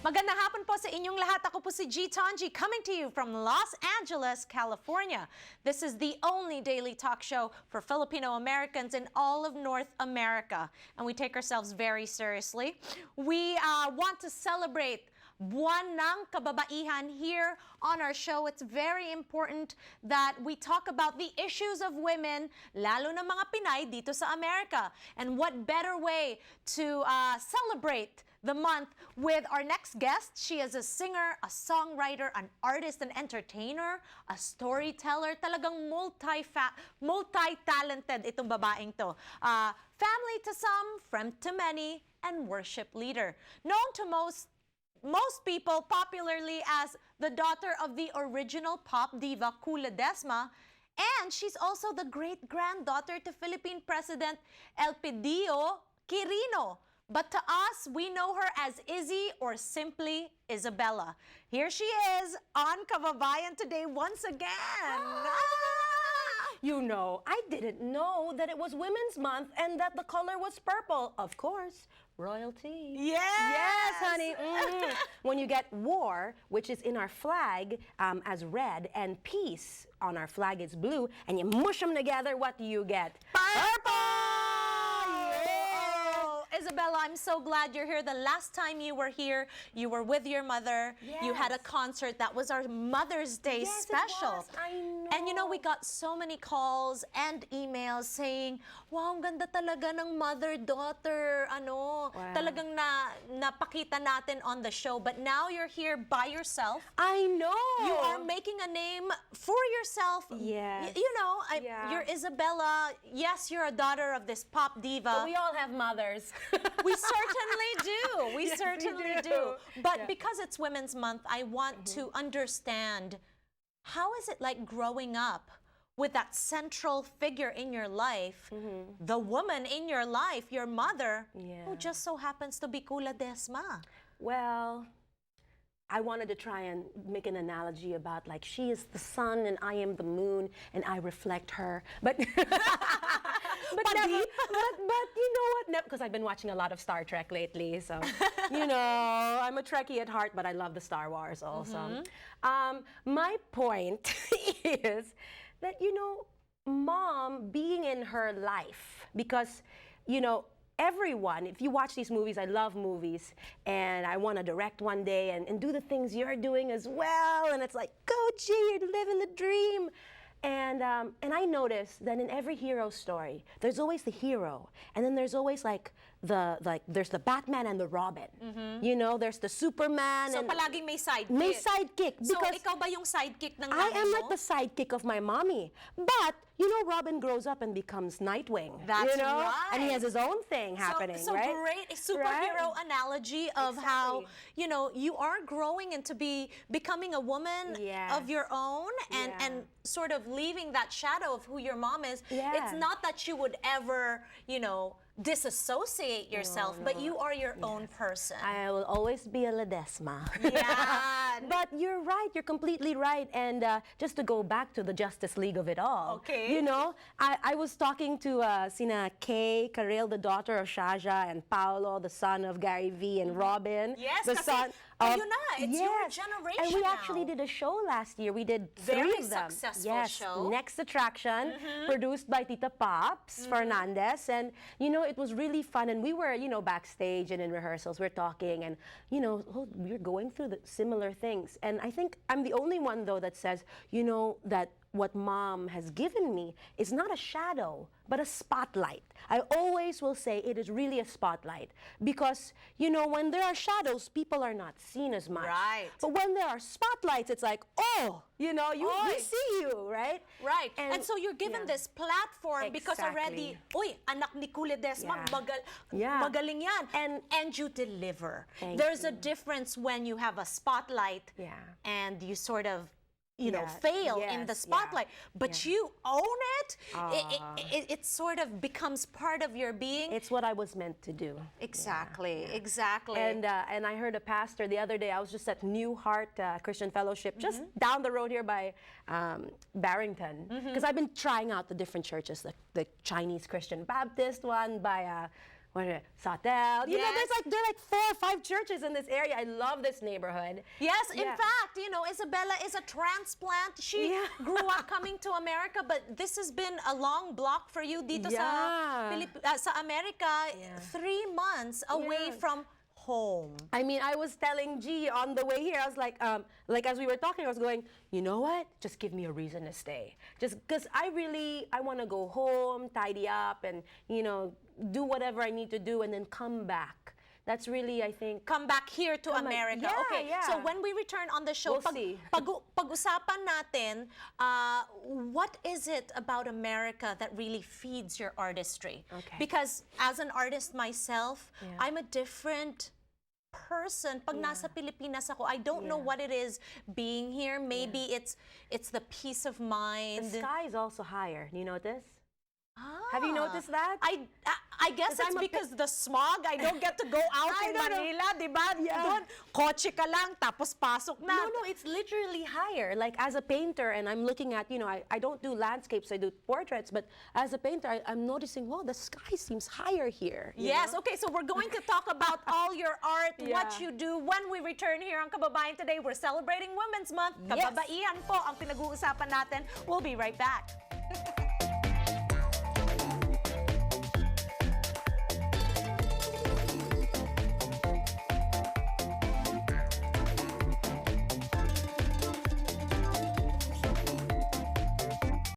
Magandang hapon po sa inyong lahat. Ako po si G. Tanji, coming to you from Los Angeles, California. This is the only daily talk show for Filipino Americans in all of North America. And we take ourselves very seriously. We want to celebrate Buwan ng Kababaihan here on our show. It's very important that we talk about the issues of women, lalo na mga Pinay dito sa Amerika. And what better way to celebrate the month with our next guest. She is a singer, a songwriter, an artist, an entertainer, a storyteller. Talagang multi-talented itong babaeng to. Family to some, friend to many, and worship leader. Known to most people popularly as the daughter of the original pop diva Kuh Ledesma, and she's also the great-granddaughter to Philippine President Elpidio Quirino. But to us, we know her as Izzy or simply Isabella. Here she is on Kababayan Today once again. You know, I didn't know that it was Women's Month and that the color was purple. Of course, royalty. Yes! Yes, honey. When you get war, which is in our flag as red, and peace on our flag is blue, and you mush them together, what do you get? Purple! Isabella, I'm so glad you're here. The last time you were here, you were with your mother. Yes. You had a concert. That was our Mother's Day special. It was. I know. And you know, we got so many calls and emails saying, wow, ang ganda talaga ng mother-daughter. Wow. Talagang napakita natin on the show. But now you're here by yourself. I know. You are making a name for yourself. Yes. You know, you're Isabella. Yes, you're a daughter of this pop diva. But we all have mothers. We certainly do. We Yes, certainly we do. But Yeah. because it's Women's Month, I want to understand, how is it like growing up with that central figure in your life, the woman in your life, your mother, who just so happens to be Kuh Ledesma? Well, I wanted to try and make an analogy about like she is the sun and I am the moon and I reflect her. But but you know what? Because I've been watching a lot of Star Trek lately, so you know I'm a Trekkie at heart, but I love the Star Wars also. My point is that Mom being in her life, because everyone, if you watch these movies, I love movies, and I want to direct one day and do the things you're doing as well, and it's like, go G, you're living the dream. And I noticed that in every hero story, there's always the hero, and then there's always there's the Batman and the Robin. There's the Superman. So palaging may sidekick. May sidekick. So ikaw ba yung sidekick ng nanay I am mo? like the sidekick of my mommy. But Robin grows up and becomes Nightwing. That's right. And he has his own thing happening, so right? Great superhero analogy of how, Exactly. you are growing into becoming a woman of your own and sort of leaving that shadow of who your mom is. It's not that you would ever, disassociate yourself, but you are your own person. I will always be a Ledesma. Yeah. But you're right. You're completely right. And just to go back to the Justice League of it all. Okay. I was talking to Sina Kay, Karel, the daughter of Shaja, and Paolo, the son of Gary V, and Robin. Yes, the son of, it's your generation And we now. actually did a show last year. We did Very three of them. successful show. Next Attraction, produced by Tita Pops Fernandez. And, it was really fun. And we were, backstage and in rehearsals, we're talking. And, we're going through the similar things. And I think I'm the only one, though, that says, that what Mom has given me is not a shadow, but a spotlight. I always will say it is really a spotlight. Because, when there are shadows, people are not seen as much. Right. But when there are spotlights, it's like, we see you, right? Right. And so you're given this platform because already, Exactly. anak ni Kuh Ledesma, Yeah. magaling yan. And you deliver. Thank There's you. a difference when you have a spotlight and you sort of fail in the spotlight, but you own it. It sort of becomes part of your being. It's what I was meant to do. Exactly, exactly. And I heard a pastor the other day. I was just at New Heart Christian Fellowship, just down the road here by Barrington, because I've been trying out the different churches, the Chinese Christian Baptist one by Satel. You know, Yes. there are like 4 or 5 churches in this area. I love this neighborhood. Yes, in Yeah. fact, you know, Isabella is a transplant. She Yeah. grew up coming to America, but this has been a long block for you dito Yeah. sa America, Yeah. 3 months away Yeah. from home. I mean, I was telling G on the way here, I was like as we were talking, I was going, you know what? Just give me a reason to stay. Just because I want to go home, tidy up, and, you know, do whatever I need to do, and then come back. That's really, I think, Come back here to America. Yeah, Okay, yeah. so when we return on the show, We'll see. pag-usapan natin, what is it about America that really feeds your artistry? Okay. Because as an artist myself, Yeah. I'm a different person. Pag nasa Pilipinas ako, I don't know Yeah. what it is being here. Maybe it's the peace of mind. the sky is also higher. Do you notice? Ah. Have you noticed that? I guess 'Cause it's I'm a because the smog. I don't get to go out I in don't know. Manila, di ba? Yeah. Doon, kotse ka lang, tapos pasok na. No, it's literally higher. Like as a painter, and I'm looking at, you know, I don't do landscapes, I do portraits, but as a painter, I'm noticing, wow, the sky seems higher here. you Yes, know? okay, so we're going to talk about all your art, what Yeah. you do. When we return here on Kababayan Today, we're celebrating Women's Month. Yes. Kababaihan po ang pinag-uusapan natin. We'll be right back.